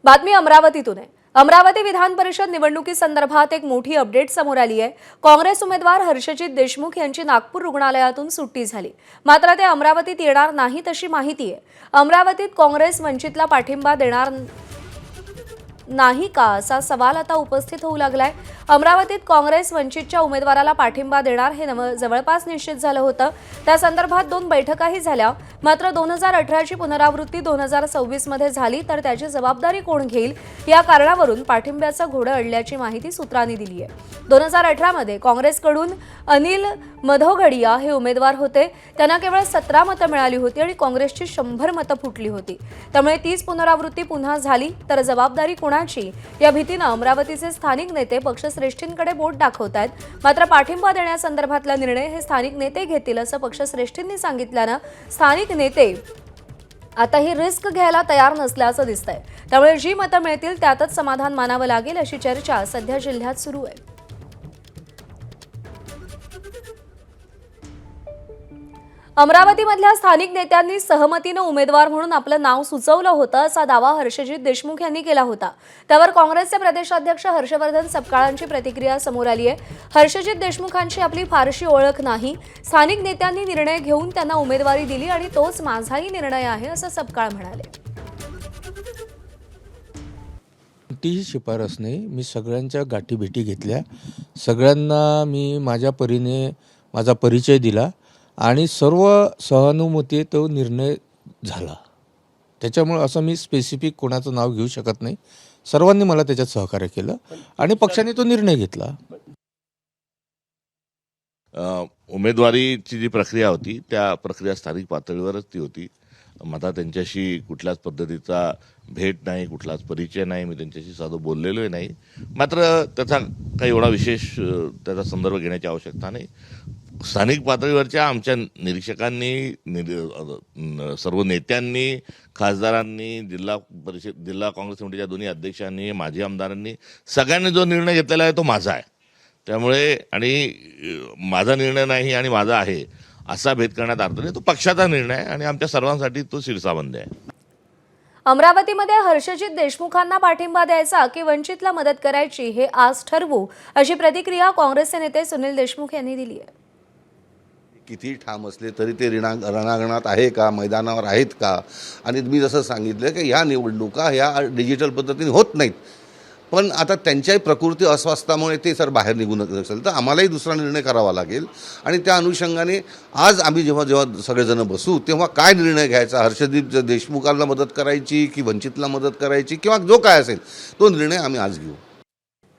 बातमी अमरावतीतून आहे। अमरावती विधान परिषद निवडणुकीसंदर्भात एक मोठी अपडेट समोर आली आहे। काँग्रेस उमेदवार हर्षजित देशमुख यांची नागपूर रुग्णालयातून सुट्टी झाली, मात्र ते अमरावतीत येणार नाहीत अशी माहिती आहे। अमरावतीत काँग्रेस वंचितला पाठिंबा देणार नाही का असा सवाल आता उपस्थित होऊ लागलाय। अमरावतीत काँग्रेस वंचितच्या उमेदवाराला पाठिंबा देणार हे जवळपास निश्चित झालं होतं। त्या संदर्भात 2 बैठकाही झाल्या, मात्र 2018 ची पुनरावृत्ती 2026 मध्ये झाली तर त्याची जबाबदारी कोण घेईल या कारणावरून पाठिंब्याचं घोडं अडल्याची माहिती सूत्रांनी दिली आहे। 2018 मध्ये काँग्रेसकडून अनिल मधोगडिया हे उमेदवार होते, त्यांना केवळ 17 मतं मिळाली होती आणि काँग्रेसची 100 मतं फुटली होती। त्यामुळे 30 पुनरावृत्ती पुन्हा झाली तर जबाबदारी कोणाची या भीतीने अमरावतीचे स्थानिक नेते पक्षश्रेष्ठींकडे बोट दाखवतात। मात्र पाठिंबा देण्यासंदर्भातला निर्णय हे स्थानिक नेते घेतील असं पक्षश्रेष्ठींनी सांगितल्यानं स्थानिक नेते आता ही रिस्क घ्यायला तयार नसल्याचं दिसतंय। त्यामुळे जी मतं मिळतील त्यातच समाधान मानावं लागेल अशी चर्चा सध्या जिल्ह्यात सुरू आहे। अमरावतीमधल्या स्थानिक नेत्यांनी सहमतीने उमेदवार म्हणून आपलं नाव सुचवलं होतं असा दावा हर्षजित देशमुख यांनी केला होता। त्यावर काँग्रेसचे प्रदेशाध्यक्ष हर्षवर्धन सपकाळांची प्रतिक्रिया समोर आली आहे। हर्षजित देशमुखांची आपली फारशी ओळख नाही, स्थानिक नेत्यांनी निर्णय घेऊन त्यांना उमेदवारी दिली आणि तोच माझाही निर्णय आहे असं सपकाळ म्हणाले। कोणतीही शिफारस नाही, मी सगळ्यांच्या गाठीभेटी घेतल्या, सगळ्यांना मी माझ्या परीने माझा परिचय दिला आणि सर्व सहानुमती तो निर्णय झाला। त्याच्यामुळे असं मी स्पेसिफिक कोणाचं नाव घेऊ शकत नाही। सर्वांनी मला त्याच्यात सहकार्य केलं आणि पक्षाने तो निर्णय घेतला। उमेदवारीची जी प्रक्रिया होती त्या प्रक्रिया स्थानिक पातळीवरच ती होती। माझा त्यांच्याशी कुठल्याच पद्धतीचा भेट नाही, कुठलाच परिचय नाही, मी त्यांच्याशी साधं बोललेलोही नाही। मात्र त्याचा काही एवढा विशेष त्याचा संदर्भ घेण्याची आवश्यकता नाही। स्थानिक पातळीवरच्या आमच्या निरीक्षकांनी, सर्व नेत्यांनी, खासदारांनी, जिल्हा परिषद, जिल्हा काँग्रेस कमिटीच्या दोन्ही अध्यक्षांनी, माजी आमदारांनी, सगळ्यांनी जो निर्णय घेतलेला आहे तो माझा आहे। त्यामुळे आणि माझा निर्णय नाही आणि माझा आहे असा भेद करण्यात अर्थ नाही, तो पक्षाचा निर्णय आहे आणि आमच्या सर्वांसाठी तो शिरसावंदी आहे। अमरावतीमध्ये हर्षजित देशमुखांना पाठिंबा द्यायचा की वंचितला मदत करायची हे आज ठरवू अशी प्रतिक्रिया काँग्रेसचे नेते सुनील देशमुख यांनी दिली आहे। किती ठाम असले तरी ते रणांगणात आहे का, मैदानावर आहेत का? आणि मी जसं सांगितलं की ह्या निवडणुका ह्या डिजिटल पद्धतीने होत नाहीत, पण आता त्यांच्याही प्रकृती अस्वास्थ्यामुळे ते सर बाहेर निघून असेल तर आम्हालाही दुसरा निर्णय करावा लागेल। आणि त्या अनुषंगाने आज आम्ही जेव्हा सगळेजण बसू तेव्हा काय निर्णय घ्यायचा, हर्षदीप देशमुखांना मदत करायची की वंचितला मदत करायची किंवा जो काय असेल तो निर्णय आम्ही आज घेऊ।